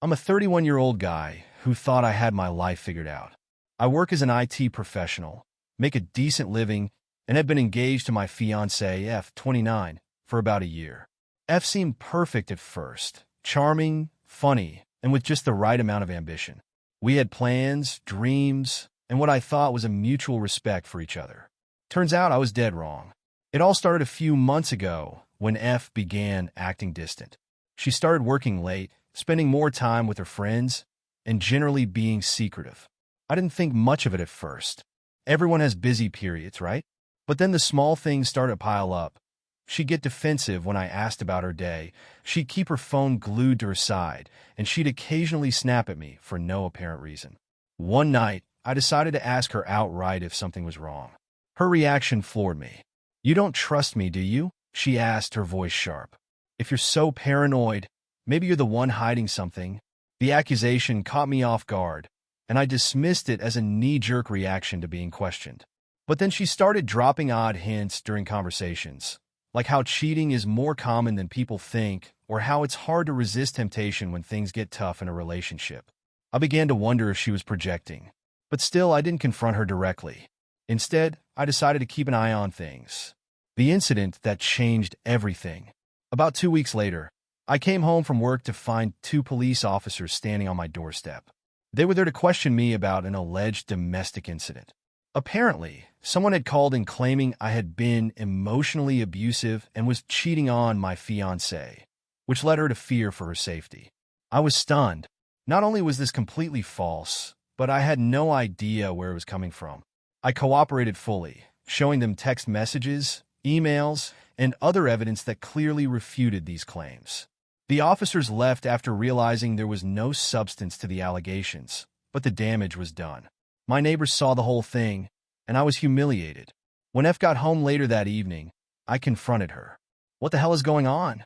I'm a 31-year-old guy who thought I had my life figured out. I work as an IT professional, make a decent living, and have been engaged to my fiancée, F, 29, for about a year. F seemed perfect at first, charming, funny, and with just the right amount of ambition. We had plans, dreams, and what I thought was a mutual respect for each other. Turns out I was dead wrong. It all started a few months ago when F began acting distant. She started working late, spending more time with her friends, and generally being secretive. I didn't think much of it at first. Everyone has busy periods, right? But then the small things started to pile up. She'd get defensive when I asked about her day. She'd keep her phone glued to her side, and she'd occasionally snap at me for no apparent reason. One night, I decided to ask her outright if something was wrong. Her reaction floored me. "You don't trust me, do you?" she asked, her voice sharp. "If you're so paranoid, maybe you're the one hiding something." The accusation caught me off guard, and I dismissed it as a knee-jerk reaction to being questioned. But then she started dropping odd hints during conversations, like how cheating is more common than people think, or how it's hard to resist temptation when things get tough in a relationship. I began to wonder if she was projecting, but still I didn't confront her directly. Instead, I decided to keep an eye on things. The incident that changed everything. About 2 weeks later, I came home from work to find 2 police officers standing on my doorstep. They were there to question me about an alleged domestic incident. Apparently, someone had called in claiming I had been emotionally abusive and was cheating on my fiancée, which led her to fear for her safety. I was stunned. Not only was this completely false, but I had no idea where it was coming from. I cooperated fully, showing them text messages, emails, and other evidence that clearly refuted these claims. The officers left after realizing there was no substance to the allegations, but the damage was done. My neighbors saw the whole thing, and I was humiliated. When F got home later that evening, I confronted her. "What the hell is going on?"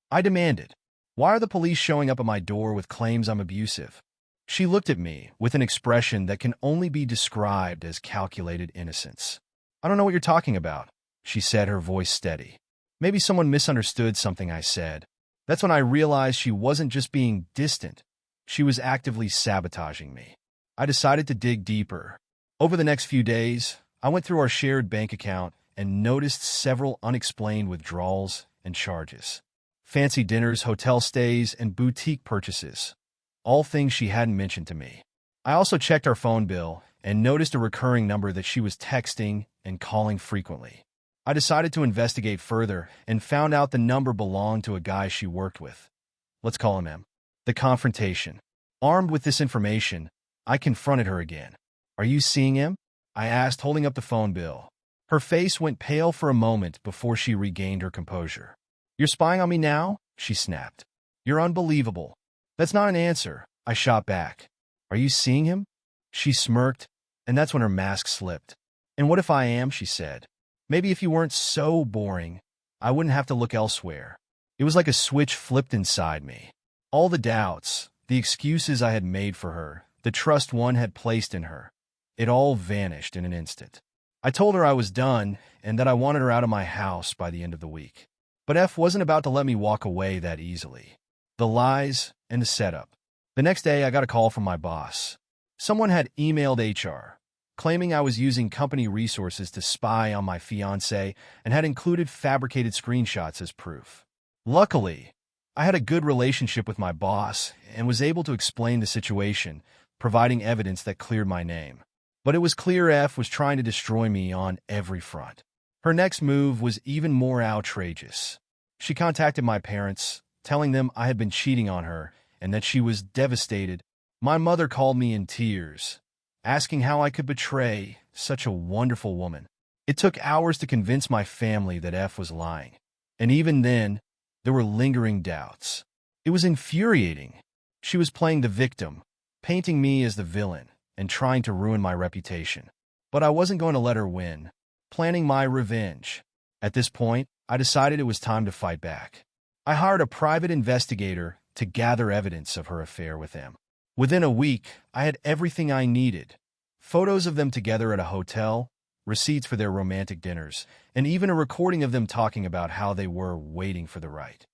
I demanded. "Why are the police showing up at my door with claims I'm abusive?" She looked at me with an expression that can only be described as calculated innocence. "I don't know what you're talking about," she said, her voice steady. Maybe someone misunderstood something I said. That's when I realized she wasn't just being distant. She was actively sabotaging me. I decided to dig deeper. Over the next few days, I went through our shared bank account and noticed several unexplained withdrawals and charges. Fancy dinners, hotel stays, and boutique purchases. All things she hadn't mentioned to me. I also checked our phone bill and noticed a recurring number that she was texting and calling frequently. I decided to investigate further and found out the number belonged to a guy she worked with. Let's call him M. The confrontation. Armed with this information, I confronted her again. "Are you seeing him?" I asked, holding up the phone bill. Her face went pale for a moment before she regained her composure. "You're spying on me now?" she snapped. "You're unbelievable." "That's not an answer," I shot back. "Are you seeing him?" She smirked, and that's when her mask slipped. "And what if I am?" she said. "Maybe if you weren't so boring, I wouldn't have to look elsewhere." It was like a switch flipped inside me. All the doubts, the excuses I had made for her, the trust one had placed in her, it all vanished in an instant. I told her I was done and that I wanted her out of my house by the end of the week. But F wasn't about to let me walk away that easily. The lies and the setup. The next day, I got a call from my boss. Someone had emailed HR, claiming I was using company resources to spy on my fiancé and had included fabricated screenshots as proof. Luckily, I had a good relationship with my boss and was able to explain the situation, providing evidence that cleared my name. But it was clear F was trying to destroy me on every front. Her next move was even more outrageous. She contacted my parents, telling them I had been cheating on her and that she was devastated. My mother called me in tears, asking how I could betray such a wonderful woman. It took hours to convince my family that F was lying. And even then, there were lingering doubts. It was infuriating. She was playing the victim, painting me as the villain, and trying to ruin my reputation. But I wasn't going to let her win, planning my revenge. At this point, I decided it was time to fight back. I hired a private investigator to gather evidence of her affair with him. Within a week, I had everything I needed. Photos of them together at a hotel, receipts for their romantic dinners, and even a recording of them talking about how they were waiting for the right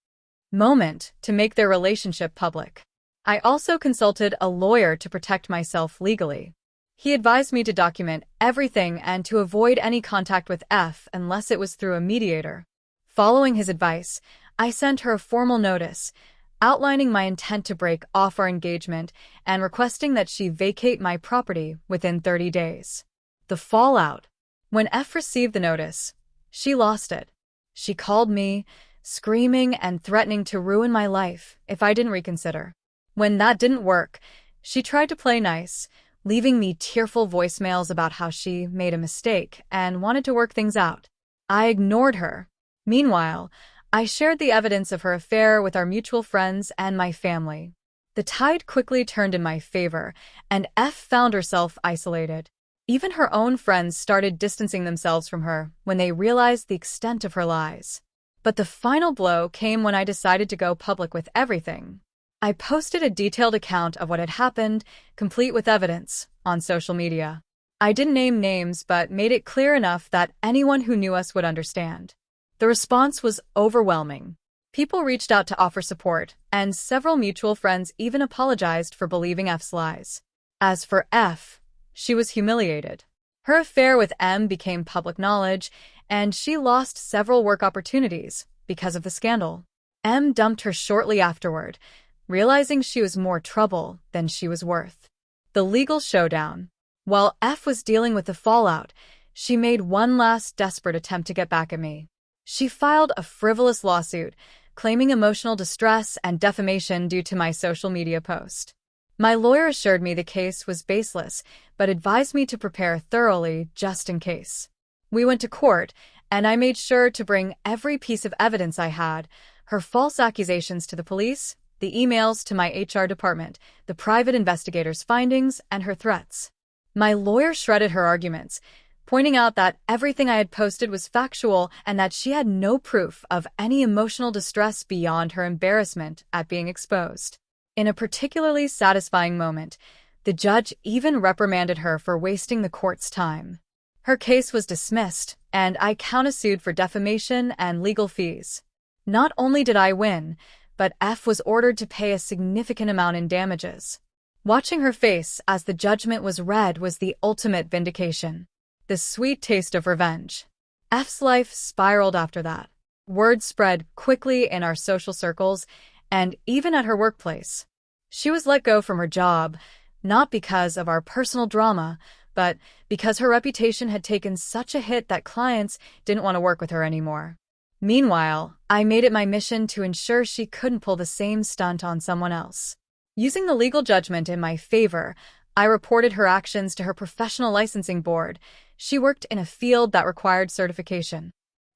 moment to make their relationship public. I also consulted a lawyer to protect myself legally. He advised me to document everything and to avoid any contact with F unless it was through a mediator. Following his advice, I sent her a formal notice, outlining my intent to break off our engagement and requesting that she vacate my property within 30 days. The fallout. When F received the notice, she lost it. She called me, screaming and threatening to ruin my life if I didn't reconsider. When that didn't work, she tried to play nice, leaving me tearful voicemails about how she made a mistake and wanted to work things out. I ignored her. Meanwhile, I shared the evidence of her affair with our mutual friends and my family. The tide quickly turned in my favor, and F found herself isolated. Even her own friends started distancing themselves from her when they realized the extent of her lies. But the final blow came when I decided to go public with everything. I posted a detailed account of what had happened, complete with evidence, on social media. I didn't name names but made it clear enough that anyone who knew us would understand. The response was overwhelming. People reached out to offer support, and several mutual friends even apologized for believing F's lies. As for F, she was humiliated. Her affair with M became public knowledge, and she lost several work opportunities because of the scandal. M dumped her shortly afterward, realizing she was more trouble than she was worth. The legal showdown. While F was dealing with the fallout, she made one last desperate attempt to get back at me. She filed a frivolous lawsuit, claiming emotional distress and defamation due to my social media post. My lawyer assured me the case was baseless, but advised me to prepare thoroughly just in case. We went to court, and I made sure to bring every piece of evidence I had: her false accusations to the police, the emails to my HR department, the private investigator's findings, and her threats. My lawyer shredded her arguments, pointing out that everything I had posted was factual and that she had no proof of any emotional distress beyond her embarrassment at being exposed. In a particularly satisfying moment, the judge even reprimanded her for wasting the court's time. Her case was dismissed, and I countersued for defamation and legal fees. Not only did I win, but F was ordered to pay a significant amount in damages. Watching her face as the judgment was read was the ultimate vindication. The sweet taste of revenge. F's life spiraled after that. Word spread quickly in our social circles, and even at her workplace. She was let go from her job, not because of our personal drama, but because her reputation had taken such a hit that clients didn't want to work with her anymore. Meanwhile, I made it my mission to ensure she couldn't pull the same stunt on someone else. Using the legal judgment in my favor, I reported her actions to her professional licensing board. She worked in a field that required certification.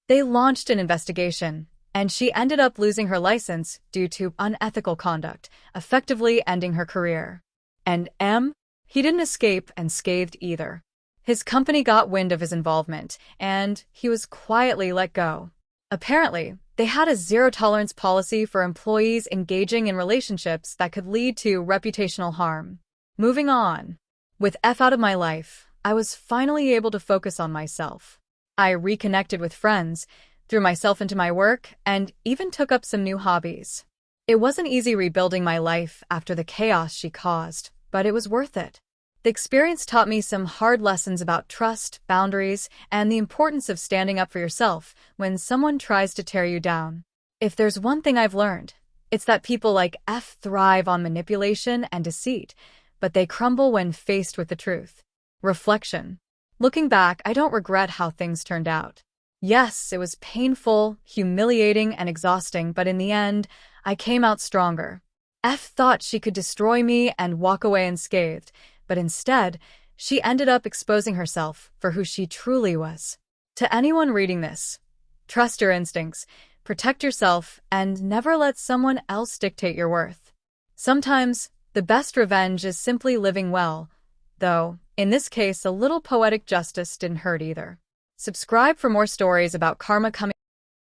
They launched an investigation, and she ended up losing her license due to unethical conduct, effectively ending her career. And M? He didn't escape unscathed either. His company got wind of his involvement, and he was quietly let go. Apparently, they had a zero-tolerance policy for employees engaging in relationships that could lead to reputational harm. Moving on. With F out of my life, I was finally able to focus on myself. I reconnected with friends, threw myself into my work, and even took up some new hobbies. It wasn't easy rebuilding my life after the chaos she caused, but it was worth it. The experience taught me some hard lessons about trust, boundaries, and the importance of standing up for yourself when someone tries to tear you down. If there's one thing I've learned, it's that people like F thrive on manipulation and deceit, but they crumble when faced with the truth. Reflection. Looking back, I don't regret how things turned out. Yes, it was painful, humiliating, and exhausting, but in the end, I came out stronger. F thought she could destroy me and walk away unscathed, but instead, she ended up exposing herself for who she truly was. To anyone reading this, trust your instincts, protect yourself, and never let someone else dictate your worth. Sometimes, the best revenge is simply living well, though, in this case, a little poetic justice didn't hurt either. Subscribe for more stories about karma coming.